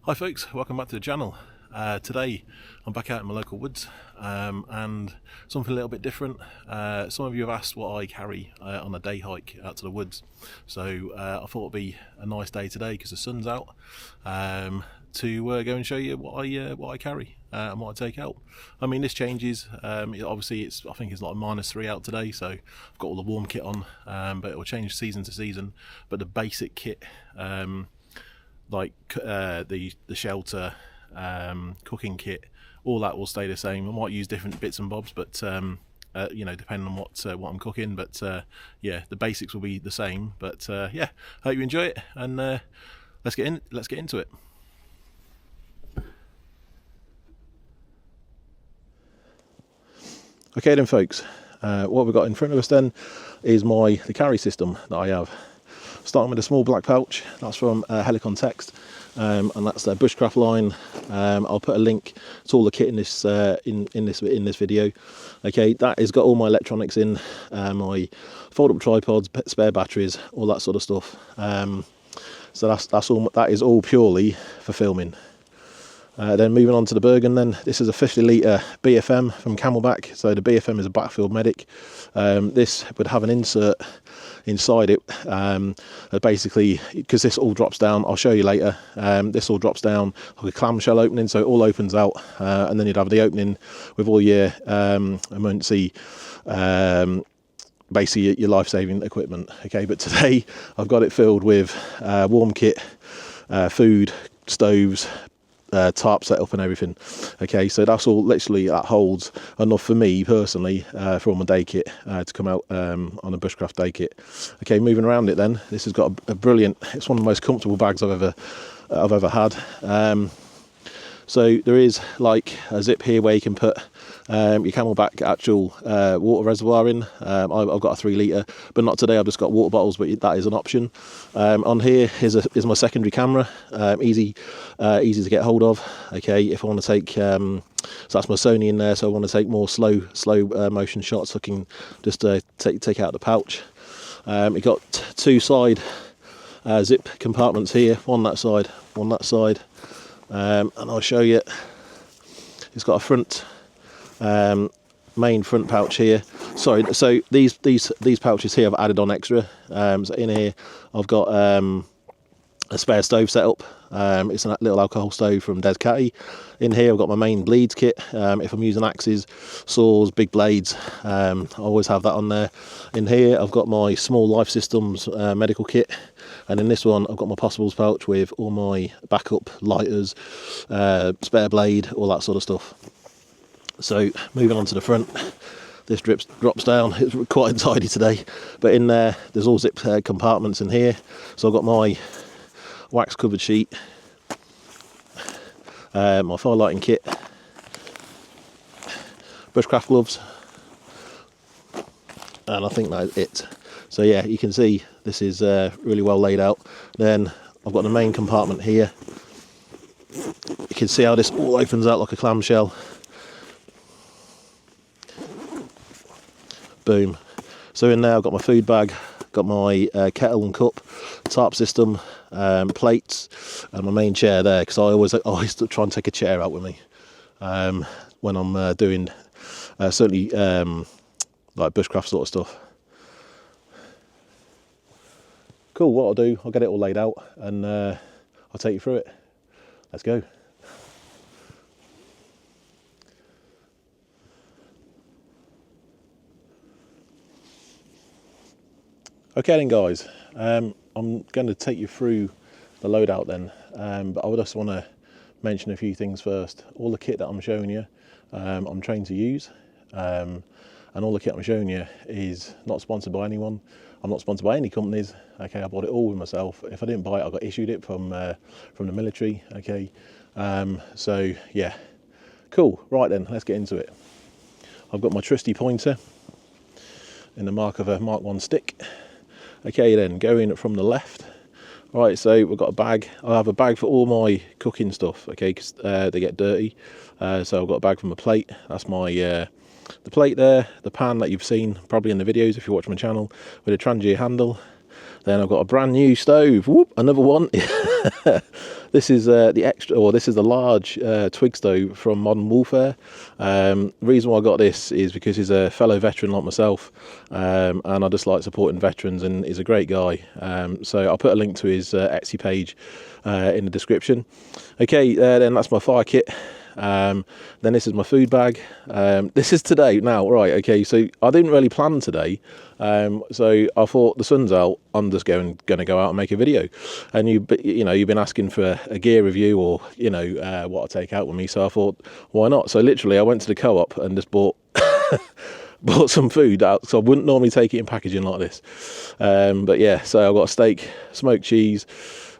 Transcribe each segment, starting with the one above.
Hi folks, welcome back to the channel. Today I'm back out in my local woods and something a little bit different. Some of you have asked what I carry on a day hike out to the woods, so I thought it'd be a nice day today because the sun's out to go and show you what I carry and what I take out. I mean, this changes. Obviously I think it's like -3 out today, so I've got all the warm kit on, but it will change season to season. But the basic kit, like the shelter, cooking kit, all that will stay the same. I might use different bits and bobs, but you know, depending on what I'm cooking. But yeah, the basics will be the same. But yeah, hope you enjoy it, and let's get into it. Okay then folks, what we've got in front of us then is the carry system that I have. Starting with a small black pouch, that's from Helicon Text, and that's their Bushcraft line. I'll put a link to all the kit in this video. Okay, that has got all my electronics in, my fold-up tripods, spare batteries, all that sort of stuff. So that's all. That is all purely for filming. Then moving on to the Bergen, then this is a 50-litre BFM from Camelback. So the BFM is a backfield medic. This would have an insert inside it, basically, because this all drops down. I'll show you later. This all drops down like a clamshell opening, so it all opens out, and then you'd have the opening with all your emergency, basically your life-saving equipment. Okay, but today I've got it filled with warm kit, food, stoves, tarp set up and everything. Okay, so that's all. Literally, that holds enough for me personally for all my day kit to come out on a Bushcraft day kit. Okay, moving around it then, this has got a brilliant, it's one of the most comfortable bags I've ever had. So there is like a zip here where you can put your Camelback actual water reservoir in. I've got a 3-litre, but not today. I've just got water bottles, but that is an option. On here is my secondary camera, easy to get hold of. Okay, if I want to take, so that's my Sony in there. So I want to take more slow motion shots. I can just take out the pouch. It got 2 side zip compartments here, one that side, one that side. And I'll show you, it's got a front, main front pouch here. Sorry, so these pouches here I've added on extra. So in here I've got a spare stove set up. It's a little alcohol stove from Des Catty. In here I've got my main bleeds kit. If I'm using axes, saws, big blades, I always have that on there. In here I've got my small life systems medical kit, and in this one I've got my possibles pouch with all my backup lighters, spare blade, all that sort of stuff. So moving on to the front, this drops down. It's quite untidy today, but in there's all zip compartments in here. So I've got my wax covered sheet, my fire lighting kit, Bushcraft gloves, and I think that's it. So yeah, you can see this is really well laid out. Then I've got the main compartment here. You can see how this all opens out like a clamshell. Boom. So in there I've got my food bag, got my kettle and cup, tarp system, plates, and my main chair there, because I always try and take a chair out with me when I'm doing certainly like Bushcraft sort of stuff. Cool, what I'll do, I'll get it all laid out and I'll take you through it. Let's go. Okay then guys, I'm going to take you through the loadout then, but I would just want to mention a few things first. All the kit that I'm showing you, I'm trained to use, and all the kit I'm showing you is not sponsored by anyone. I'm not sponsored by any companies. Okay, I bought it all with myself. If I didn't buy it, I got issued it from the military. Okay, so yeah, cool. Right then, let's get into it. I've got my trusty pointer in the mark of a Mark 1 stick. Okay, then going from the left. Right, so we've got a bag. I have a bag for all my cooking stuff. Okay, because they get dirty. So I've got a bag for my plate. That's my the plate there, the pan that you've seen probably in the videos if you watch my channel, with a Trangia handle. Then I've got a brand new stove. Whoop, another one. This is this is the large twig stove from Modern Warfare. Reason why I got this is because he's a fellow veteran like myself, and I just like supporting veterans, and he's a great guy. So I'll put a link to his Etsy page in the description. Okay, then that's my fire kit. Then this is my food bag. This is today now, right? Okay, so I didn't really plan today, so I thought the sun's out, I'm just going to go out and make a video. And you've been asking for a gear review, or what I take out with me, so I thought, why not? So literally I went to the co-op and just bought bought some food out, so I wouldn't normally take it in packaging like this, but yeah, so I've got a steak, smoked cheese,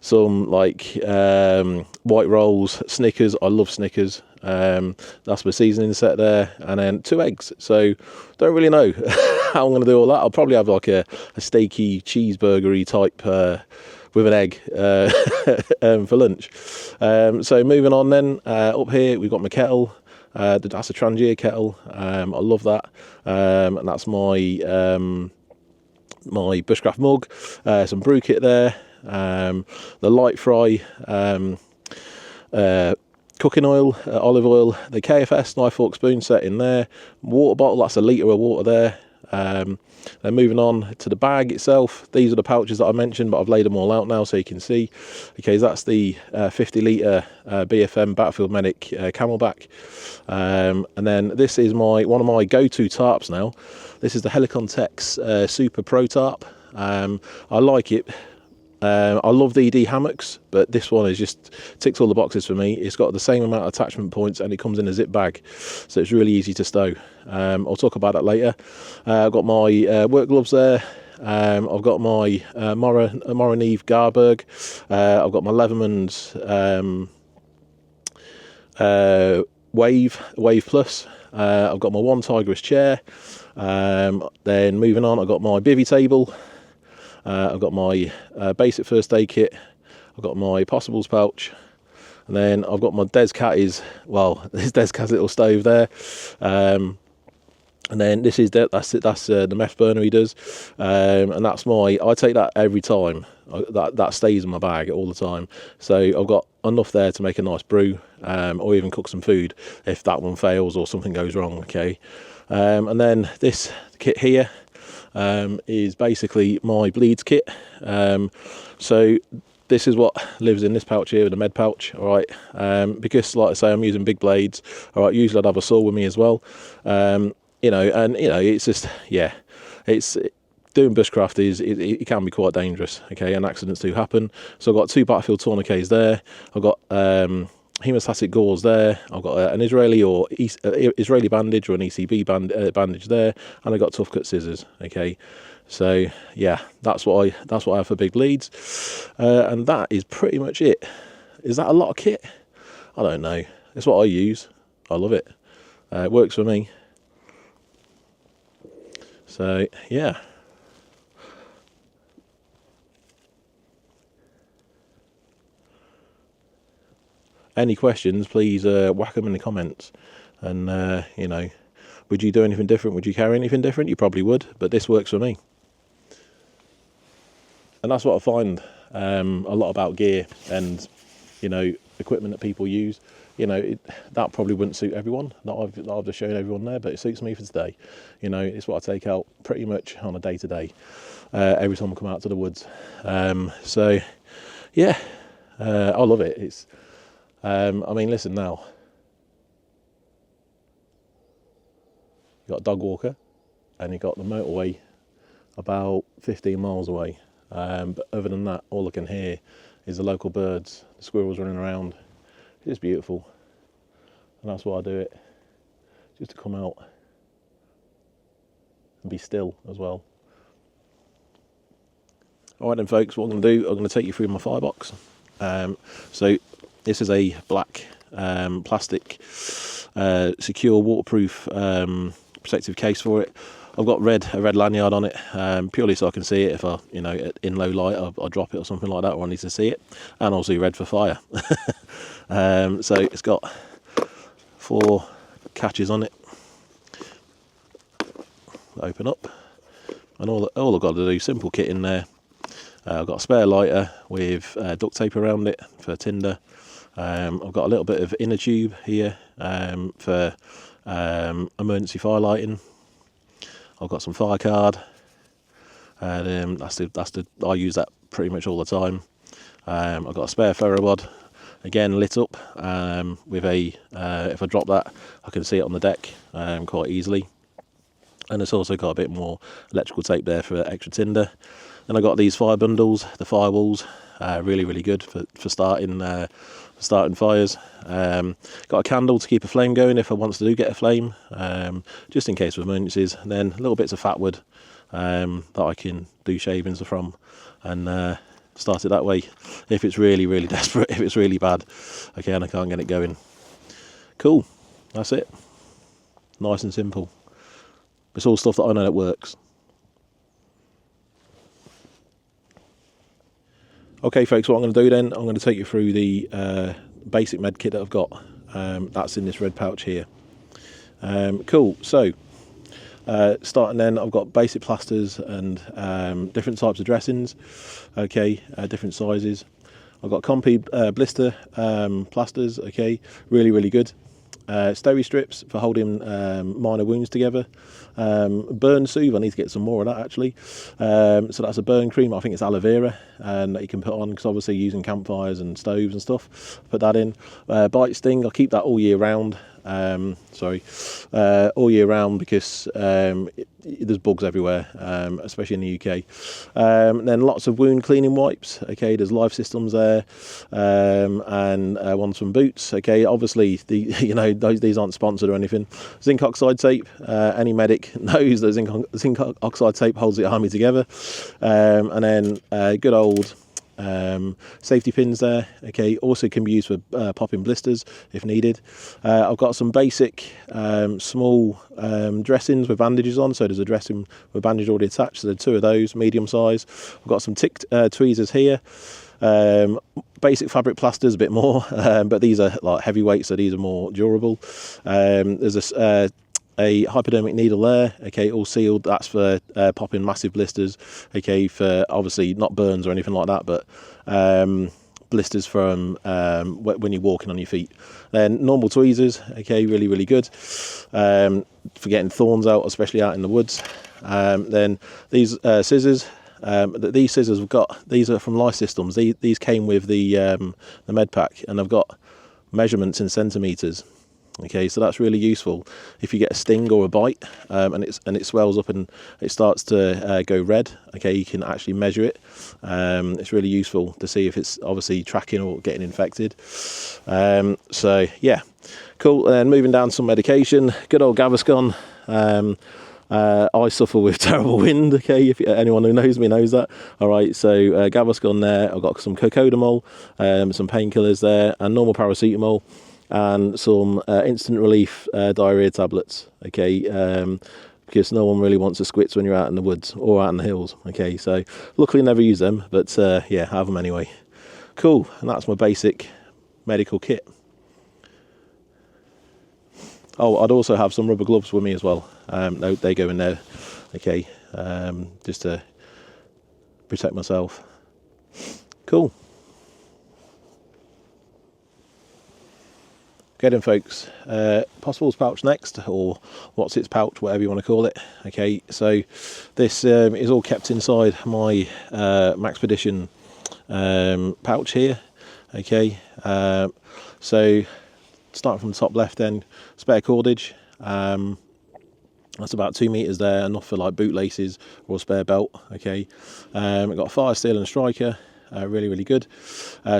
some white rolls, Snickers. I love Snickers. That's my seasoning set there, and then 2 eggs. So don't really know how I'm going to do all that. I'll probably have like a steaky, cheeseburgery type with an egg for lunch. So moving on then, up here we've got my kettle. That's a Trangia kettle. I love that, and that's my my Bushcraft mug. Some brew kit there. The light fry cooking oil, olive oil, the KFS knife, fork, spoon set in there, water bottle, that's a litre of water there. Then moving on to the bag itself, these are the pouches that I mentioned, but I've laid them all out now so you can see. Okay, so that's the 50 litre BFM Battlefield Medic Camelback, and then this is one of my go-to tarps now. This is the Helicon Tex Super Pro tarp. I like it. I love the ED hammocks, but this one is just ticks all the boxes for me. It's got the same amount of attachment points, and it comes in a zip bag, so it's really easy to stow. I'll talk about that later. I've got my work gloves there. I've got my Mora Neve Garberg. I've got my Leatherman's Wave Plus. I've got my One Tigress chair. Then moving on, I've got my bivvy table. I've got my basic first aid kit. I've got my Possibles pouch, and then I've got my Des Cat's little stove there. And then this is that's the meth burner he does, and that's I take that every time. That stays in my bag all the time. So I've got enough there to make a nice brew, or even cook some food if that one fails or something goes wrong. Okay, and then this kit here. Is basically my bleeds kit. So this is what lives in this pouch here, with the med pouch. All right, because like I say, I'm using big blades. All right, usually I'd have a saw with me as well. It's just, yeah, it's doing bushcraft it can be quite dangerous. Okay, and accidents do happen. So I've got 2 Battlefield tourniquets there. I've got hemostatic gauze there. I've got an Israeli bandage or an ECB bandage there, and I've got tough cut scissors. Okay, so yeah, that's what I have for big bleeds, and that is pretty much it. Is that a lot of kit? I don't know. It's what I use. I love it. It works for me. So yeah. Any questions, please whack them in the comments. And would you do anything different? Would you carry anything different? You probably would, but this works for me. And that's what I find a lot about gear and equipment that people use. That probably wouldn't suit everyone that I've just shown everyone there, but it suits me for today. It's what I take out pretty much on a day-to-day, every time I come out to the woods. So yeah, I love it. It's I mean, listen now. You got a dog walker, and you got the motorway about 15 miles away. But other than that, all I can hear is the local birds, the squirrels running around. It's beautiful, and that's why I do it, just to come out and be still as well. All right then, folks. What I'm going to do, I'm going to take you through my firebox. So this is a black plastic secure waterproof protective case for it. I've got a red lanyard on it, purely so I can see it if I, in low light I'll drop it or something like that, or I need to see it, and also red for fire. So it's got 4 catches on it. Open up, and all I've got to do, simple kit in there. I've got a spare lighter with duct tape around it for tinder. I've got a little bit of inner tube here for emergency fire lighting. I've got some fire card, and I use that pretty much all the time. I've got a spare ferro rod, again lit up with a if I drop that I can see it on the deck quite easily, and it's also got a bit more electrical tape there for extra tinder. Then I got these fire bundles, the firewalls, really good for starting fires. Got a candle to keep a flame going if I want to do get a flame, just in case of emergencies. And then little bits of fat wood that I can do shavings from, and start it that way if it's really desperate, if it's really bad, okay, and I can't get it going. Cool, that's it. Nice and simple. It's all stuff that I know that works. Okay folks, what I'm going to do then, I'm going to take you through the basic med kit that I've got. That's in this red pouch here. Cool, so starting then, I've got basic plasters and different types of dressings, okay, different sizes. I've got Compy blister plasters, okay, really good. Steri strips for holding minor wounds together. Burn soothe, I need to get some more of that actually. So that's a burn cream, I think it's aloe vera, and that you can put on, because obviously using campfires and stoves and stuff, put that in. Bite sting, I'll keep that all year round. All year round, because there's bugs everywhere, especially in the UK. Then lots of wound cleaning wipes, okay, there's Life Systems there, and ones from Boots, okay. Obviously these aren't sponsored or anything. Zinc oxide tape, any medic knows that zinc oxide tape holds the army together. And then good old safety pins there, okay, also can be used for popping blisters if needed. I've got some basic small dressings with bandages on, so there's a dressing with bandage already attached, so there are 2 of those, medium size. I've got some ticked tweezers here, basic fabric plasters, a bit more, but these are like heavyweight, so these are more durable. There's a hypodermic needle there, okay, all sealed. That's for popping massive blisters, okay, for obviously not burns or anything like that, but blisters from when you're walking on your feet. Then normal tweezers, okay, really good for getting thorns out, especially out in the woods. Then these scissors. These scissors we've got, these are from Life Systems. These came with the med pack, and I've got measurements in centimeters. Okay, so that's really useful if you get a sting or a bite, and it swells up and it starts to go red. Okay, you can actually measure it. It's really useful to see if it's obviously tracking or getting infected. So yeah, cool. And then moving down some medication, good old Gaviscon. I suffer with terrible wind, okay, if anyone who knows me knows that. All right, so Gaviscon there. I've got some cocodamol, some painkillers there, and normal paracetamol, and some instant relief diarrhea tablets, okay, because no one really wants to squits when you're out in the woods or out in the hills, okay. So luckily never use them, but yeah, have them anyway. Cool, and that's my basic medical kit. Oh, I'd also have some rubber gloves with me as well. No, they go in there, okay, just to protect myself. Cool. Okay then folks, Possible's pouch next, or what's its pouch, whatever you want to call it. Okay, so this is all kept inside my Maxpedition pouch here. Okay, so starting from the top left then, spare cordage. That's about 2 meters there, enough for like bootlaces or a spare belt. Okay, I've got a fire steel and a striker, really good.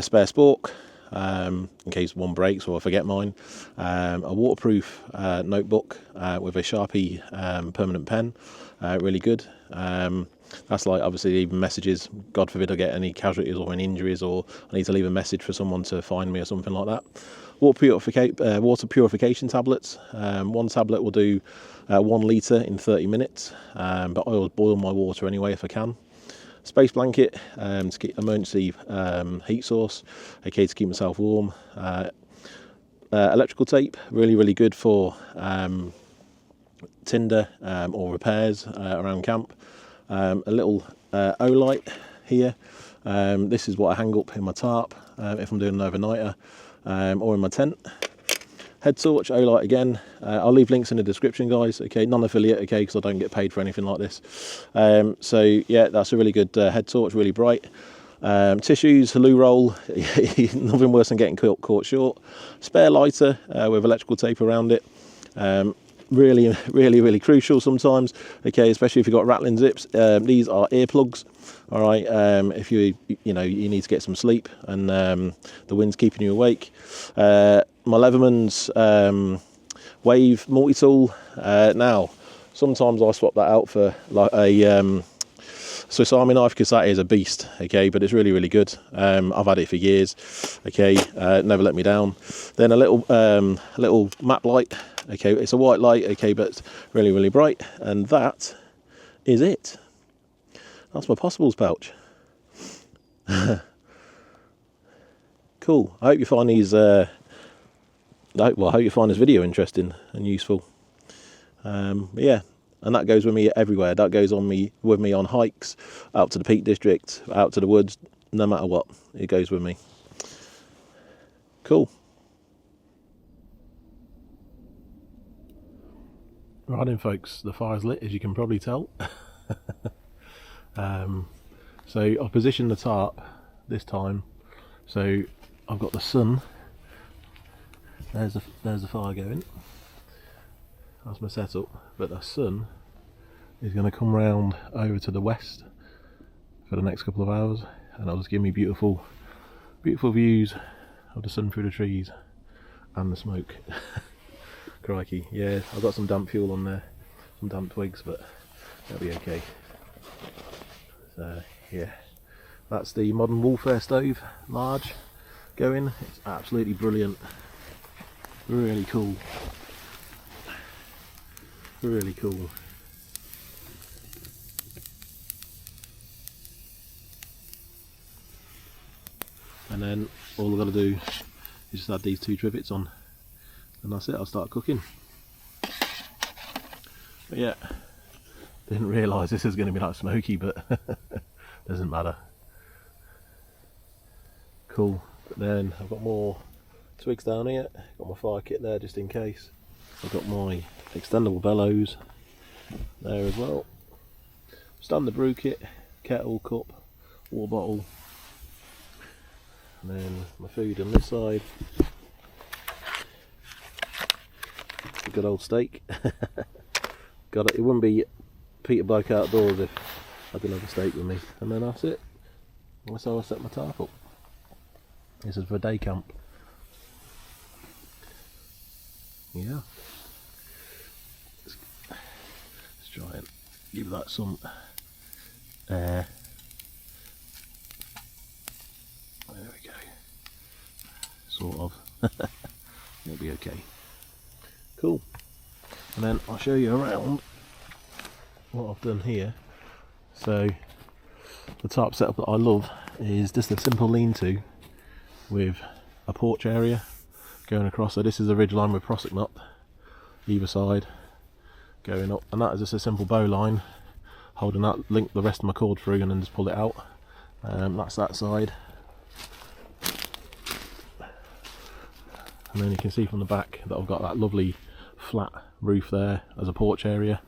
Spare spork, in case one breaks or I forget mine. A waterproof notebook with a Sharpie permanent pen, really good. That's like obviously leaving messages, God forbid I get any casualties or any injuries, or I need to leave a message for someone to find me or something like that. Water purification tablets. One tablet will do 1 litre in 30 minutes, but I always boil my water anyway if I can. Space blanket to keep emergency heat source, okay, to keep myself warm. Electrical tape, really good for tinder or repairs around camp. A little O-light here. This is what I hang up in my tarp if I'm doing an overnighter, or in my tent. Head torch, Olight again. I'll leave links in the description, guys. Okay, non-affiliate, okay, because I don't get paid for anything like this. So yeah, that's a really good head torch, really bright. Tissues, halou roll, nothing worse than getting caught short. Spare lighter with electrical tape around it. Really crucial sometimes, okay, especially if you've got rattling zips. These are earplugs, all right, if you need to get some sleep and the wind's keeping you awake. My Leatherman's wave multi-tool. Now sometimes I swap that out for like a Swiss Army knife, because that is a beast, okay, but it's really good. I've had it for years, okay, never let me down. Then a little map light, okay, it's a white light, okay, but it's really bright, and that is it. That's my possibles pouch. Cool. I hope you find these I hope you find this video interesting and useful. Yeah, and that goes with me everywhere. That goes with me on hikes, out to the Peak District, out to the woods, no matter what, it goes with me. Cool. Right then, folks, the fire's lit, as you can probably tell. So I've positioned the tarp this time, so I've got the sun. There's the fire going. That's my setup, but the sun is going to come round over to the west for the next couple of hours, and it'll just give me beautiful views of the sun through the trees and the smoke. Crikey, yeah, I've got some damp fuel on there, some damp twigs, but that'll be okay. So yeah, that's the Modern Warfare stove, large, going. It's absolutely brilliant, really cool. Really cool. And then all I've got to do is just add these 2 trivets on, and that's it. I'll start cooking. But yeah, didn't realise this is going to be like smoky, but doesn't matter. Cool. But then I've got more twigs down here. Got my fire kit there just in case. I've got my extendable bellows there as well. Standard brew kit, kettle, cup, water bottle, and then my food on this side. A good old steak. Got it. It wouldn't be Peter Bike Outdoors if I didn't have a steak with me. And then that's it. That's how I set my tarp up. This is for day camp. Yeah. Let's try and give that some air. There we go. Sort of. It'll be okay. Cool. And then I'll show you around what I've done here. So the tarp setup that I love is just a simple lean-to with a porch area going across. So this is a ridge line with Prossic knot either side going up, and that is just a simple bow line holding that, link the rest of my cord through, and then just pull it out. That's that side, and then you can see from the back that I've got that lovely flat roof there as a porch area,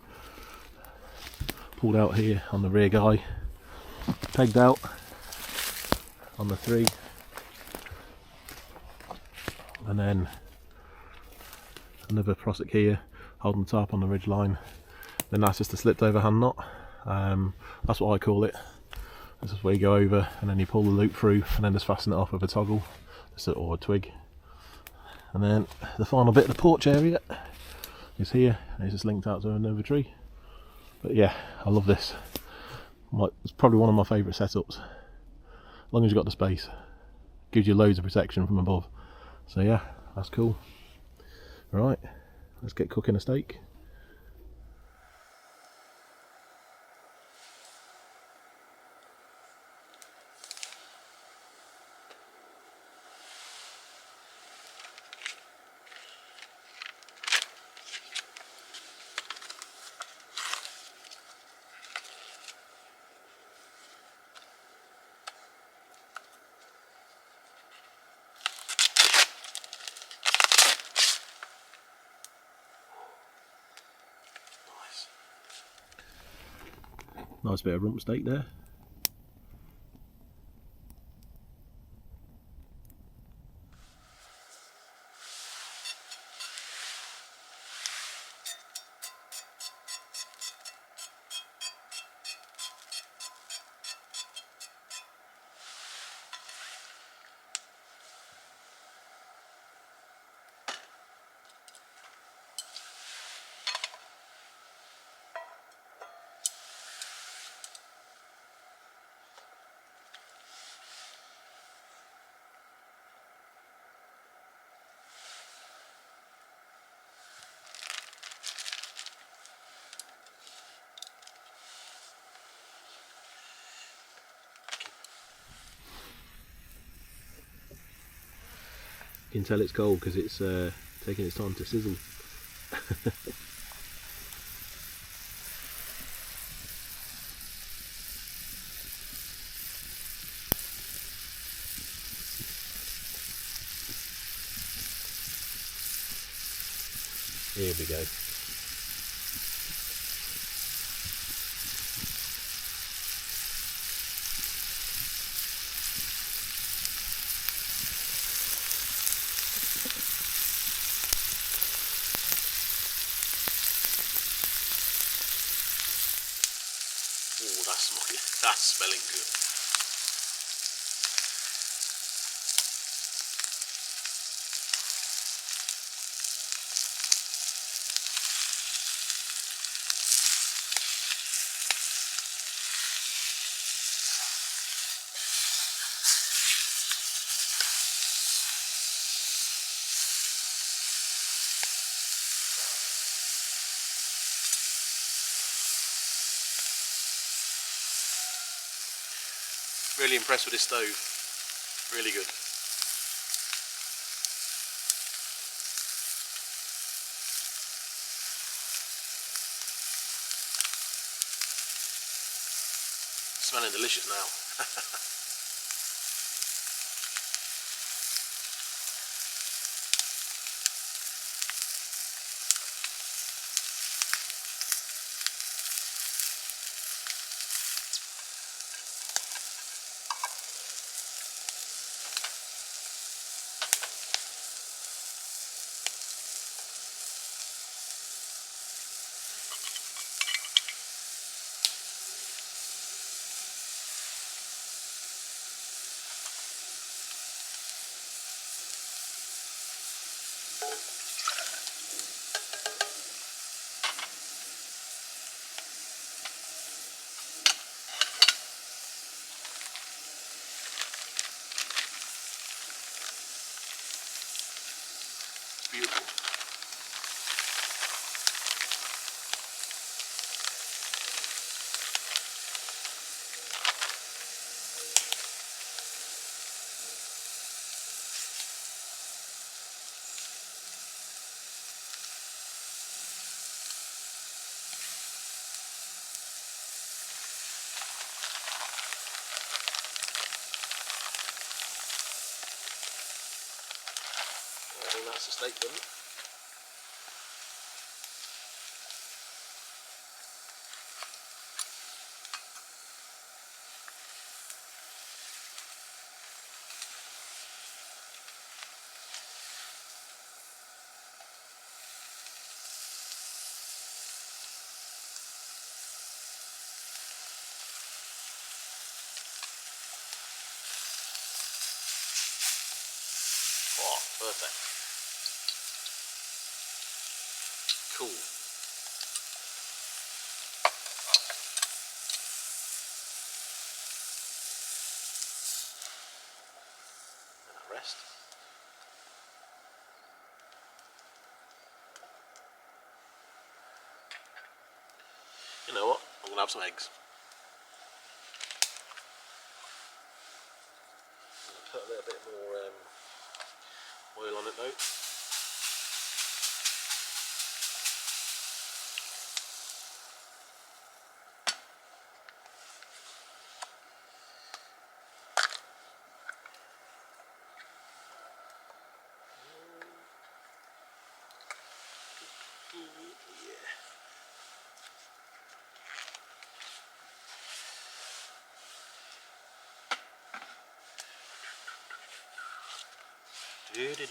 pulled out here on the rear guy, pegged out on the 3, and then another Prossic here holding the tarp on the ridge line. Then that's just a slipped over hand knot. That's what I call it. This is where you go over and then you pull the loop through and then just fasten it off with a toggle or a twig. And then the final bit of the porch area is here, and it's just linked out to another tree. But yeah, I love this. It's probably one of my favourite setups. As long as you've got the space, gives you loads of protection from above. So yeah, that's cool. Right, let's get cooking a steak. Nice bit of rump steak there. You can tell it's cold because it's taking its time to sizzle. Here we go. Oh, that's smelling good. Really impressed with this stove. Really good. Smelling delicious now. Beautiful. I think that's the steak done. Oh, perfect. Cool. And that rest. You know what? I'm gonna have some eggs. I'm gonna put a little bit more oil on it though. Yeah. Yes.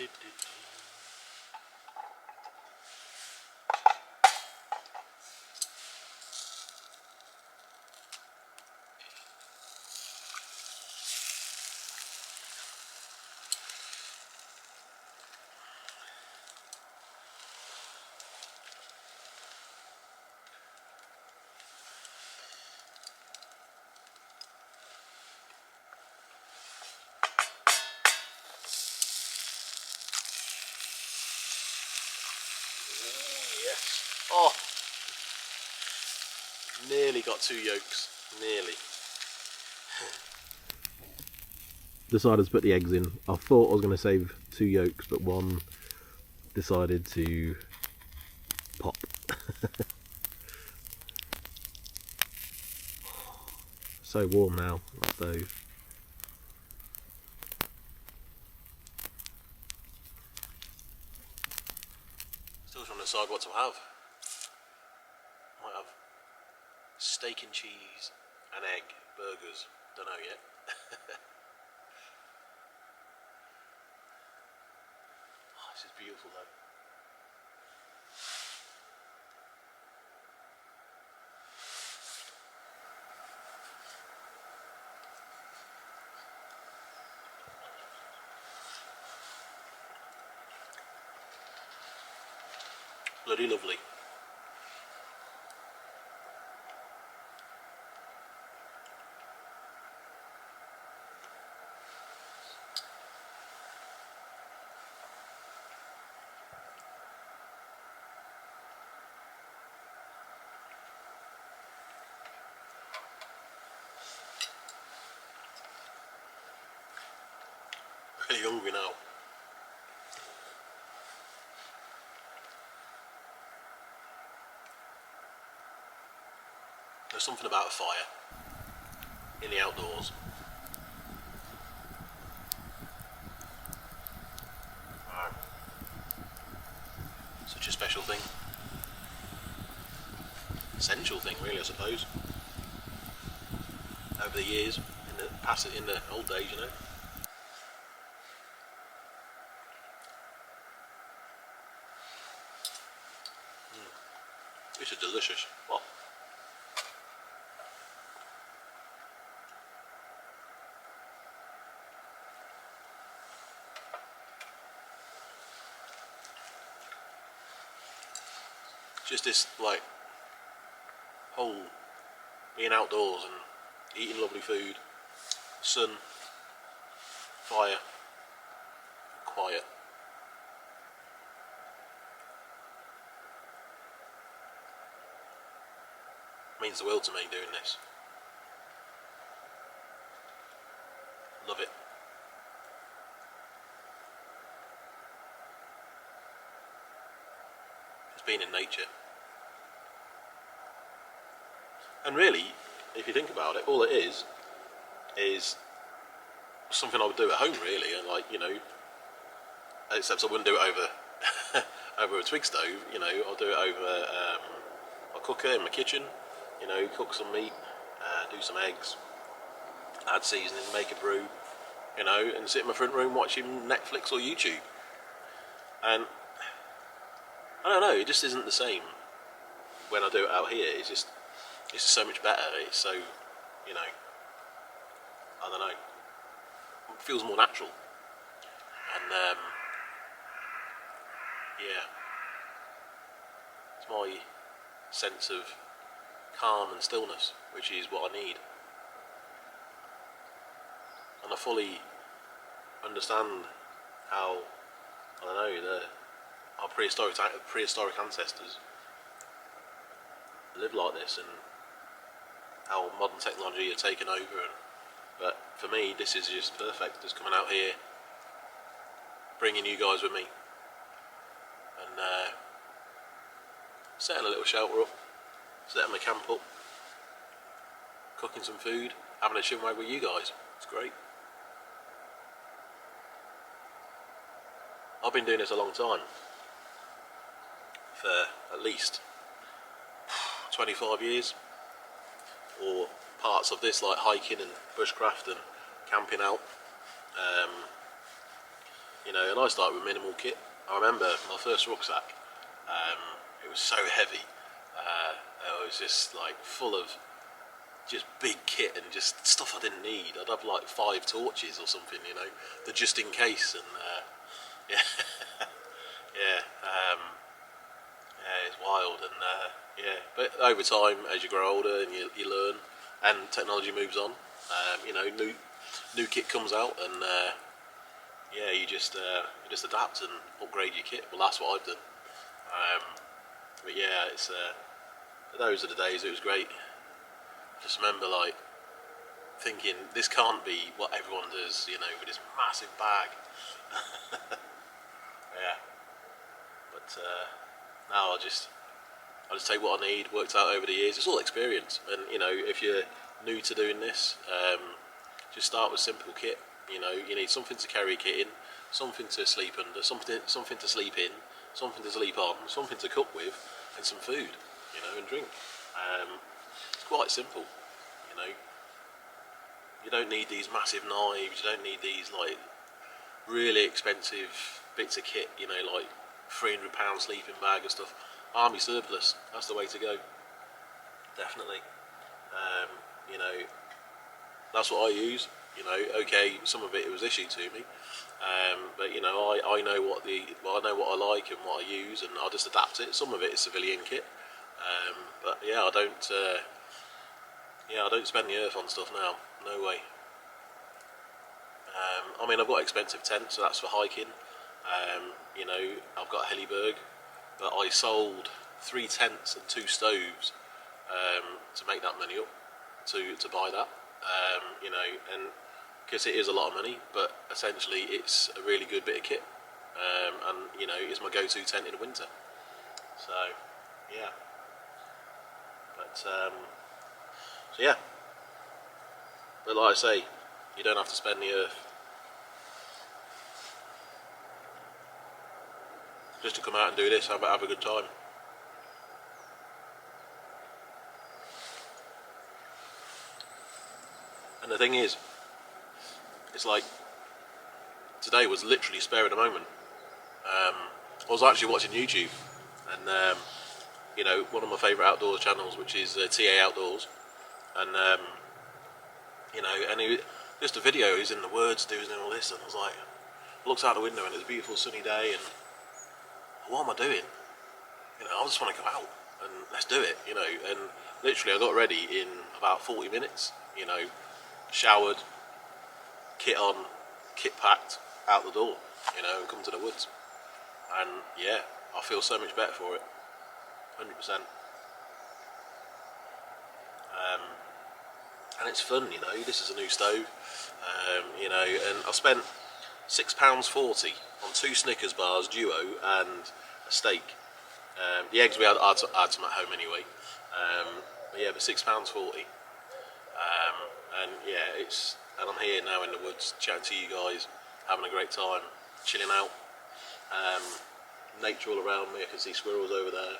Oh, nearly got 2 yolks. Nearly. Decided to put the eggs in. I thought I was going to save 2 yolks, but one decided to pop. So warm now, that stove. Still trying to decide what to have. Might have steak and cheese, an egg, burgers. Don't know yet. Oh, this is beautiful though. Bloody lovely. Really hungry now. There's something about a fire in the outdoors. Wow. Such a special thing. Essential thing, really, I suppose. Over the years, in the old days, you know. This is delicious. Oh. Just this, like, whole being outdoors and eating lovely food, sun, fire, quiet. Means the world to me doing this. Love it. Just being in nature. And really, if you think about it, all it is something I would do at home, really. And, like, you know, except I wouldn't do it over over a twig stove. You know, I'll do it over my cooker in my kitchen. You know, cook some meat, do some eggs, add seasoning, make a brew, you know, and sit in my front room watching Netflix or YouTube. And I don't know, it just isn't the same when I do it out here. It's just so much better. It's so, you know, I don't know, it feels more natural. And yeah, it's my sense of calm and stillness, which is what I need. And I fully understand how, I don't know, our prehistoric ancestors live like this, and how modern technology has taken over. But for me, this is just perfect. Just coming out here, bringing you guys with me, and setting a little shelter up, setting my camp up, cooking some food, having a chinwag with you guys. It's great. I've been doing this a long time, for at least 25 years, or parts of this, like hiking and bushcraft and camping out. you know, and I started with minimal kit. I remember my first rucksack, it was so heavy, it was just like full of just big kit and just stuff I didn't need. I'd have like 5 torches or something, you know, the just in case, and yeah, yeah, yeah, it's wild, and yeah, but over time, as you grow older and you learn, and technology moves on, you know, new kit comes out, and yeah, you just adapt and upgrade your kit. Well, that's what I've done. But yeah, it's those are the days. It was great. Just remember, like, thinking this can't be what everyone does, you know, with this massive bag. Yeah, but now I just take what I need. Worked out over the years. It's all experience, and you know, if you're new to doing this, just start with simple kit. You know, you need something to carry your kit in, something to sleep under, something to sleep in, something to sleep on, something to cook with, and some food, you know, and drink. It's quite simple, you know. You don't need these massive knives. You don't need these like really expensive bits of kit. You know, like £300 sleeping bag and stuff. Army surplus. That's the way to go. Definitely. You know, that's what I use. You know, okay, some of it was issued to me, but you know, I know what I know what I like and what I use, and I'll just adapt it. Some of it is civilian kit, but yeah, I don't spend the earth on stuff now. No way. I mean, I've got expensive tents, so that's for hiking. You know, I've got a Hellyberg, but I sold 3 tents and 2 stoves to make that money up to buy that. You know, and because it is a lot of money, but essentially it's a really good bit of kit, and you know, it's my go-to tent in the winter. So yeah, but so yeah, but like I say, you don't have to spend the earth just to come out and do this. Have a good time. And the thing is, it's like today was literally spare at the moment. I was actually watching YouTube, and you know, one of my favourite outdoors channels, which is TA Outdoors, and you know, and just a video, he's in the woods doing all this, and I was like, I looked out the window and it's a beautiful sunny day, and what am I doing? You know, I just want to go out and let's do it, you know. And literally, I got ready in about 40 minutes. You know, showered, kit on, kit packed, out the door. You know, and come to the woods. And yeah, I feel so much better for it, 100%. And it's fun, you know. This is a new stove, you know, and I spent £6.40 on 2 Snickers bars duo and a steak. The eggs we had some at home anyway. But yeah, but £6.40. And yeah, and I'm here now in the woods chatting to you guys, having a great time, chilling out. Nature all around me. I can see squirrels over there.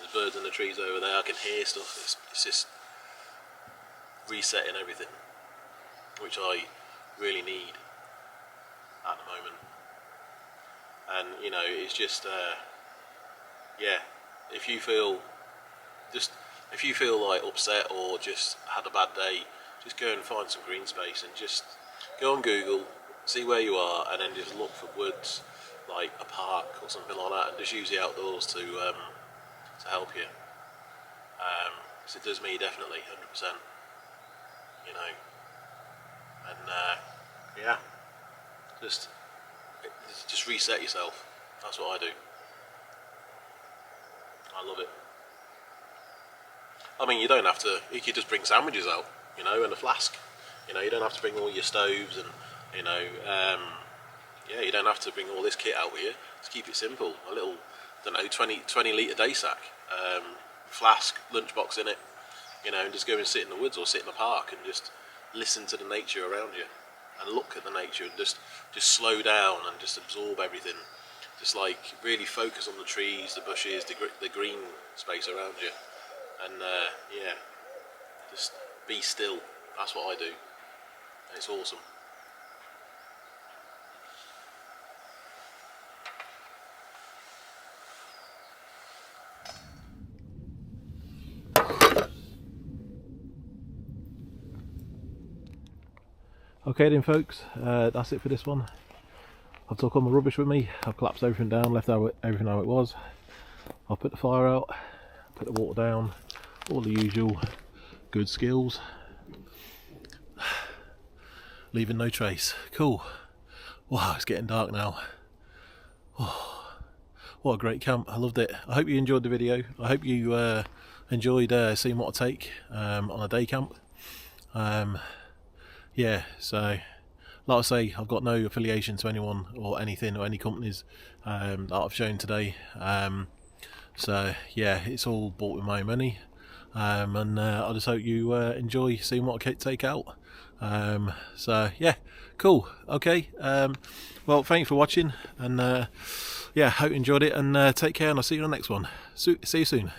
There's birds in the trees over there. I can hear stuff. It's just resetting everything, which I really need at the moment. And you know, it's just yeah, if you feel like upset or just had a bad day, just go and find some green space and just go on Google, see where you are, and then just look for woods, like a park or something like that, and just use the outdoors to help you. Because it does me definitely, 100%. You know, and yeah, just reset yourself. That's what I do. I love it. I mean, you don't have to. You could just bring sandwiches out, you know, and a flask. You know, you don't have to bring all your stoves and, you know, yeah, you don't have to bring all this kit out with you. Just keep it simple. A little, 20 litre day sack, flask, lunchbox in it, you know, and just go and sit in the woods or sit in a park and just listen to the nature around you and look at the nature and just slow down and just absorb everything. Just like really focus on the trees, the bushes, the green space around you, and yeah, just be still. That's what I do, and it's awesome. Okay then folks, that's it for this one. I've took all my rubbish with me, I've collapsed everything down, left everything how it was. I'll put the fire out, put the water down, all the usual good skills. Leaving no trace. Cool. Wow, it's getting dark now. Oh, what a great camp. I loved it. I hope you enjoyed the video. I hope you enjoyed seeing what I take on a day camp. Yeah, so like I say, I've got no affiliation to anyone or anything or any companies that I've shown today. So yeah, it's all bought with my own money. And I just hope you enjoy seeing what I take out. So yeah, cool. Okay, well, thanks for watching, and yeah, hope you enjoyed it, and take care, and I'll see you on the next one. See you soon.